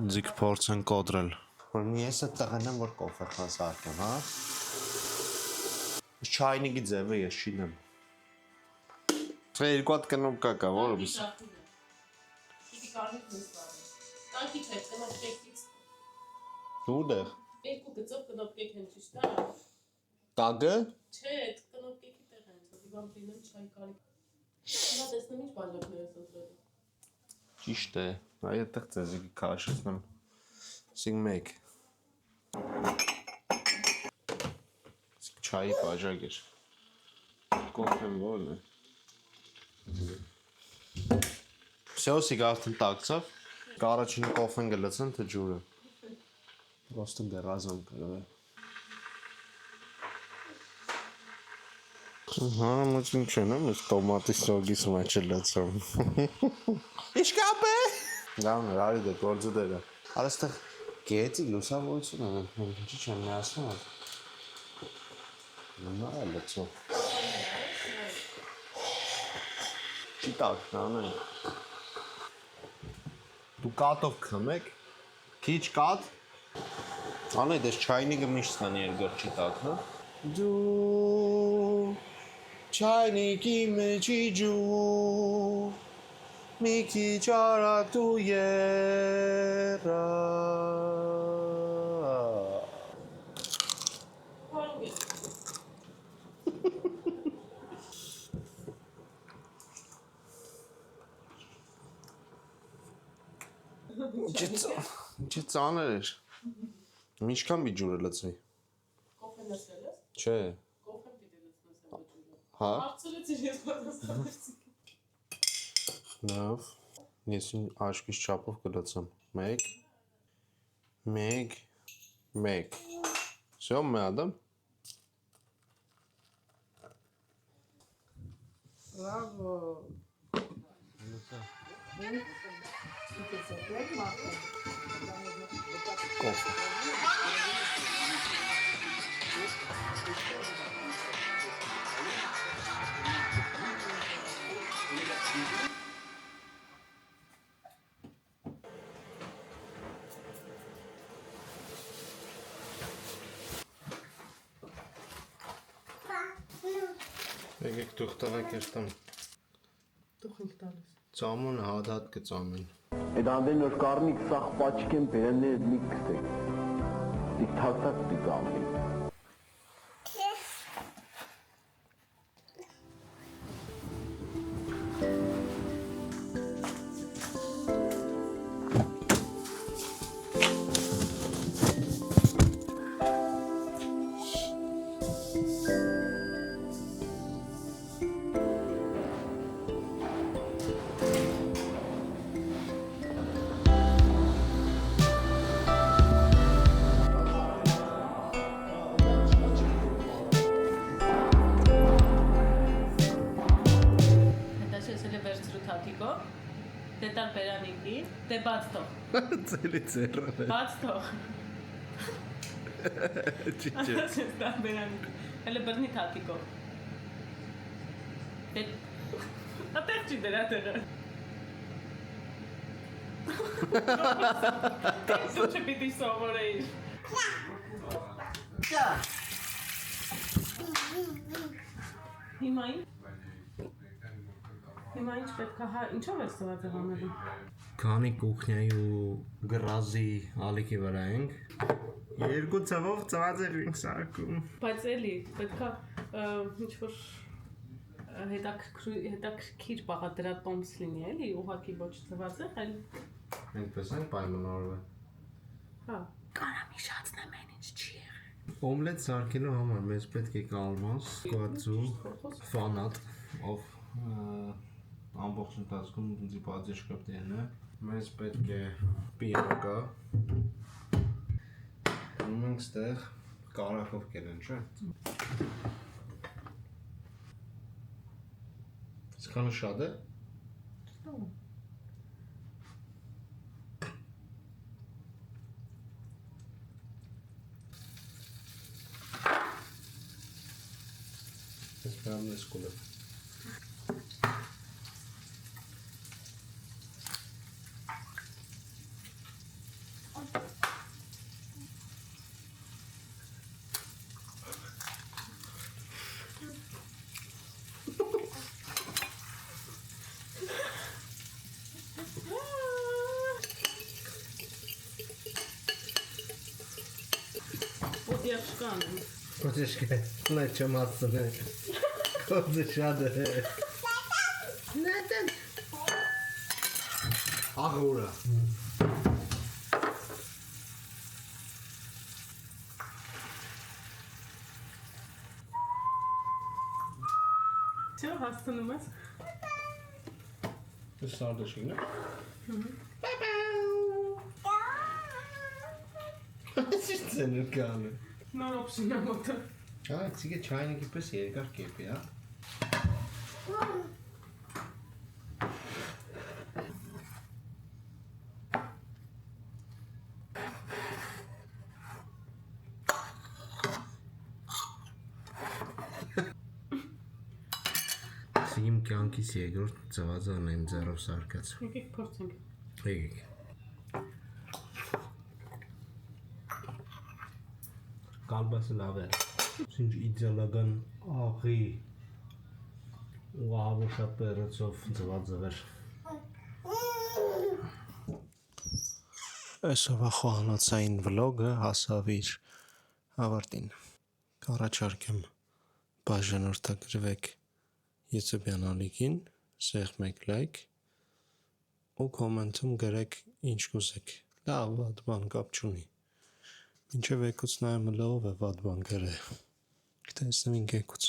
Ձիգ փորձ են կոտրել։ Որ ես այդ տղան եմ, որ կոֆե խան սարքեմ, հա։ Չայնիկի ձևը ես չինեմ։ Թե երկու հատ կնոպկա կա, որը բիս։ Պիտի կարմիր մեզ բարը։ Տանքի չէ, կնոպկեքից։ Ուդեղ։ Երկու գծով կնոպկեք են ճիշտ է։ Տագը։ Չէ, կնոպկեքի տեղ են, դիվան պինեմ չայ կարի։ Հիմա տեսնեմ ինչ բաժակներ ես ընտրել։ Ճիշտ է, այ այդտեղ ձեզի քաշեցնեմ։ Սինգ մեկ։ Չայի բաժակ էր։ Կոֆեն որն է։ Всё, սիգա արդեն տակցավ։ Առաջինը կոֆեն գլցեն, թե ջուրը։ Просто գերազան կրավ է։ Հա, մոտ ինչ են, ես տոմատի սոգիս մեջ լցում։ Ինչ կապ է։ Լավ, արի դե գործը դերա։ Արստեղ գեցի լուսավորություն են, ինչի՞ չեմ միացնում։ Նա է լցում։ Չի տակ, նան է։ Դու կատով քմեք, քիչ կատ։ Անե դες չայնիկը միշտ կան երկար չի տակ, հա։ Դու չայնիկի մեջի ջու մի քիչ արագ դու երա։ Ինչ ծանր էր։ Ինչքան մի ջուրը լցվի։ Կոֆեն լսել ես։ Չէ։ Կոֆեն պիտի լցնես այդ ջուրը։ Հա։ Հարցրեցի ես պատասխանեցի։ Լավ։ Ես աչքիս չափով կլցեմ։ 1 Всё, мы адам։ Բրավո։ Կոֆե։ Եկեք դուք տանեք երտամ։ Դուք եք տալիս։ Ծամոն հատ կծամեն։ Այդ անդեն որ կարնիկ սախ պաչիկ են բերանները մի կստեք։ Դիք թակ-թակ դիք ամի։ Դետար բերանիկի, դե բաց թող։ Ծելի ծերը։ Բաց թող։ Չի։ Դետար բերանիկի։ Հələ բռնի թաթիկով։ Դե Ատեղ չի դրա տեղը։ Դու չպիտի սովորեիր։ Հիմա ինչ պետք է, ինչով ես ծված անելու։ Քանի կուխնյայի ու գրազի ալիքի վրա ենք։ Երկու ծավով ծված ենք սարքում։ Բայց էլի պետք է ինչ-որ հետաքրքիր բաղադրատոմս լինի, էլի, ուղղակի ոչ ծվածեղ, այլ Այնպես ենք պայմանավորվել։ հա, կարամ իշացնեմ այն ինչ չի եղել։ Օմլետ սարքելու համար մեզ պետք է կալմաս, կոածու, ֆանատ, ով ամբողջ ընթացքում ինձի պատժկապտեն է։ Մեզ պետք է պիակա։ Մենք ստեղ կարակով կենեն, չէ։ Սկանը շատ է։ Ես բերամ ես կուլը։ կանեմ։ Կոճեշկե, նա չմասն է։ Կոճը շատ է։ Նետեն։ Աղուրա։ Չէ, հասցնում ես։ Ես սարդաշին է։ Ինչ է նկանը։ Նոր օպշին է մոտը։ Ցիգե չայնիկի պես երկար կեպի, հա։ Իմ կյանքից երկրորդ ծվածան եմ ձեռով սարկած։ Եկեք փորձենք։ Եկեք։ Կալբասը լավ է։ Ինչ իդեալական աղի ու աղոշատ պերեցով ձվածով էր։ Այսօրվա խոհանոցային վլոգը հասավ իր ավարտին։ Կառաջարկեմ բաժանորդագրվեք YouTube ալիքին, սեղմեք լայք ու կոմենտում գրեք ինչ կուզեք։ Լավ, վատ բան կապ չունի։ Մինչև եկուց նայեմ լավ է վատ բան գրե։ Կտեսնենք եկուց։